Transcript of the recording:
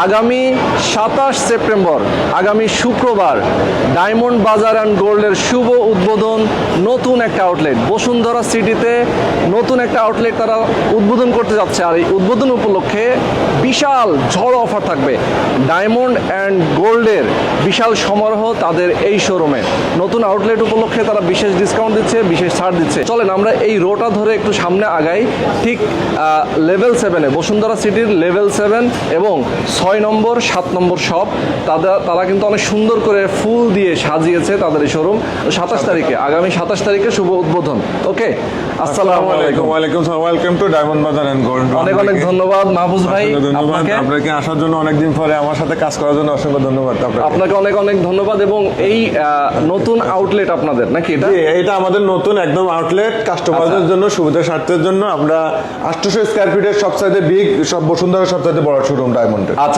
আগামী 27 সেপ্টেম্বর আগামী শুক্রবার ডায়মন্ড বাজার অ্যান্ড গোল্ডের শুভ উদ্বোধন নতুন একটা আউটলেট বসুন্ধরা সিটিতে নতুন একটা আউটলেট তারা উদ্বোধন করতে যাচ্ছে। আর এই উদ্বোধন উপলক্ষে বিশাল ঝড় অফার থাকবে। ডায়মন্ড অ্যান্ড গোল্ডের বিশাল সমারোহ তাদের এই শোরুমে। নতুন আউটলেট উপলক্ষে তারা বিশেষ ডিসকাউন্ট দিচ্ছে, বিশেষ ছাড় দিচ্ছে। চলেন আমরা এই রোটা ধরে একটু সামনে আগাই। ঠিক লেভেল 7-এ বসুন্ধরা সিটির লেভেল 7 এবং 6 নম্বর 7 নম্বর শপ তারা কিন্তু অনেক সুন্দর করে ফুল দিয়ে সাজিয়েছে তাদের এই শোরুম। 27 তারিখে আগামী 27 তারিখে শুভ উদ্বোধন। ওকে, আসসালামু আলাইকুম। ওয়ালাইকুম আসসালাম। ওয়েলকাম টু ডায়মন্ড বাজার এন্ড গোল্ড। অনেক অনেক ধন্যবাদ মাহফুজ ভাই। ধন্যবাদ আপনাকে আসার জন্য, অনেকদিন পরে আমার সাথে কাজ করার জন্য অসংখ্য ধন্যবাদ আপনাকে। অনেক অনেক ধন্যবাদ। এবং এই নতুন আউটলেট আপনাদের নাকি এটা? এটা আমাদের নতুন একদম আউটলেট, কাস্টমারদের জন্য সুবিধা স্বার্থের জন্য। আমরা 800 স্কয়ার ফিটের সবচাইতে বিগ, সব বসুন্ধরা সবচাইতে বড় শোরুম ডায়মন্ডের। আচ্ছা,